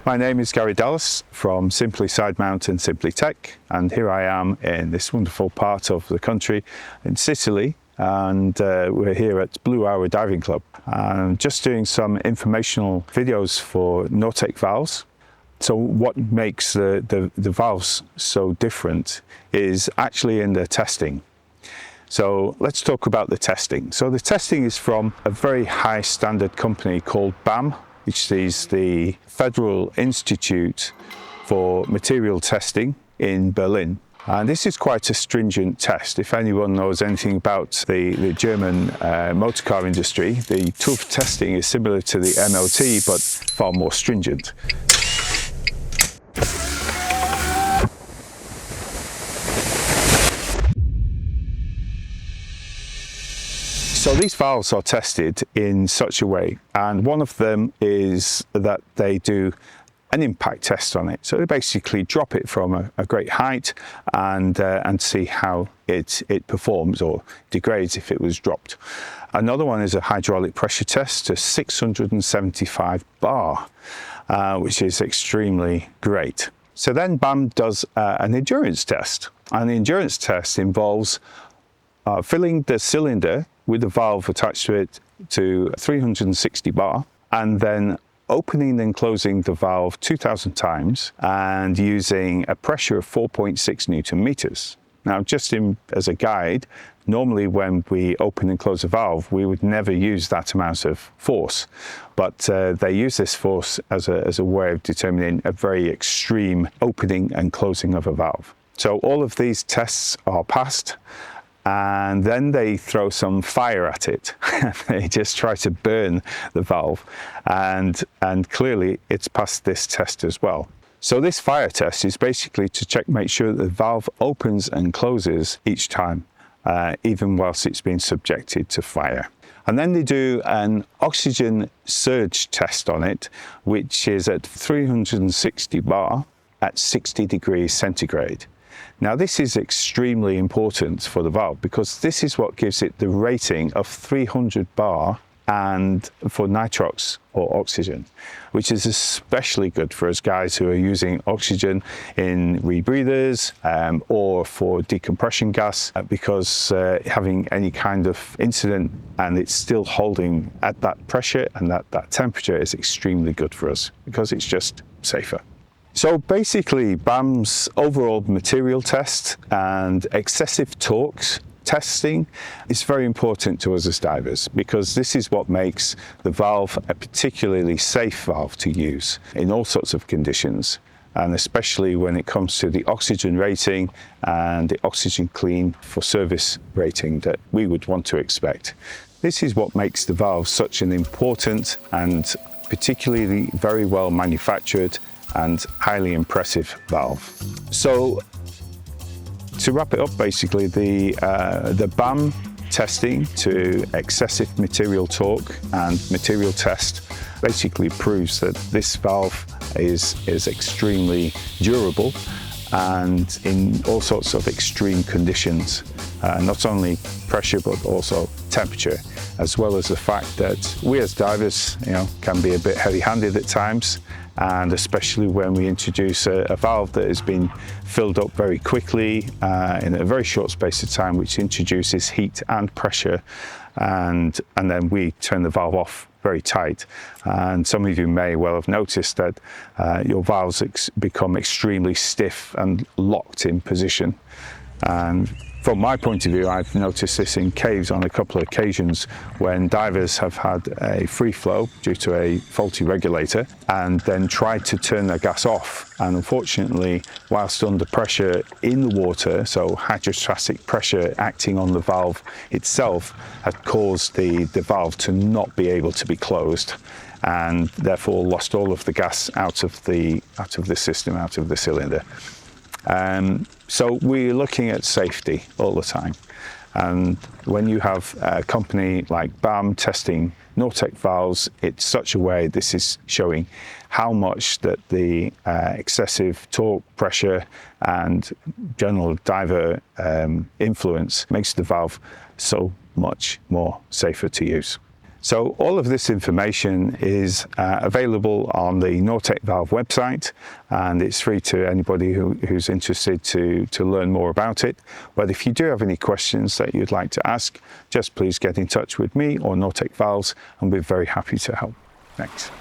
My name is Garry Dallas from Simply Side Mount and Simply Tech, and here I am in this wonderful part of the country in Sicily, and we're here at Blue Hour Diving Club. I'm just doing some informational videos for NAUTEC valves. So what makes the valves so different is actually in the testing. So let's talk about the testing. So the testing is from a very high standard company called BAM, which is the Federal Institute for Material Testing in Berlin. And this is quite a stringent test. If anyone knows anything about the German motor car industry, the TÜV testing is similar to the MOT, but far more stringent. So these valves are tested in such a way, and one of them is that they do an impact test on it. So they basically drop it from a great height and see how it performs or degrades if it was dropped. Another one is a hydraulic pressure test to 675 bar, which is extremely great. So then BAM does an endurance test, and the endurance test involves filling the cylinder with a valve attached to it to 360 bar, and then opening and closing the valve 2,000 times and using a pressure of 4.6 Newton meters. Now, just as a guide, normally when we open and close a valve, we would never use that amount of force, but they use this force as a way of determining a very extreme opening and closing of a valve. So all of these tests are passed, and then they throw some fire at it. They just try to burn the valve, and clearly it's passed this test as well. So this fire test is basically to make sure that the valve opens and closes each time, even whilst it's been subjected to fire. And then they do an oxygen surge test on it, which is at 360 bar at 60 degrees centigrade. Now, this is extremely important for the valve because this is what gives it the rating of 300 bar and for nitrox or oxygen, which is especially good for us guys who are using oxygen in rebreathers or for decompression gas, because having any kind of incident and it's still holding at that pressure and that temperature is extremely good for us because it's just safer. So basically, BAM's overall material test and excessive torques testing is very important to us as divers, because this is what makes the valve a particularly safe valve to use in all sorts of conditions, and especially when it comes to the oxygen rating and the oxygen clean for service rating that we would want to expect. This is what makes the valve such an important and particularly very well manufactured and highly impressive valve. So to wrap it up, basically the BAM testing to excessive material torque and material test basically proves that this valve is extremely durable and in all sorts of extreme conditions, not only pressure but also temperature, as well as the fact that we as divers, can be a bit heavy-handed at times, and especially when we introduce a valve that has been filled up very quickly in a very short space of time, which introduces heat and pressure, and then we turn the valve off very tight. And some of you may well have noticed that your valves become extremely stiff and locked in position. And from my point of view, I've noticed this in caves on a couple of occasions when divers have had a free flow due to a faulty regulator and then tried to turn their gas off. And unfortunately, whilst under pressure in the water, so hydrostatic pressure acting on the valve itself, had caused the valve to not be able to be closed, and therefore lost all of the gas out of the system, out of the cylinder. So we're looking at safety all the time, and when you have a company like BAM testing NAUTEC valves, it's such a way this is showing how much that the excessive torque, pressure and general diver influence makes the valve so much more safer to use. So all of this information is available on the NAUTEC Valve website, and it's free to anybody who's interested to learn more about it. But if you do have any questions that you'd like to ask, just please get in touch with me or NAUTEC Valves, and we're very happy to help. Thanks.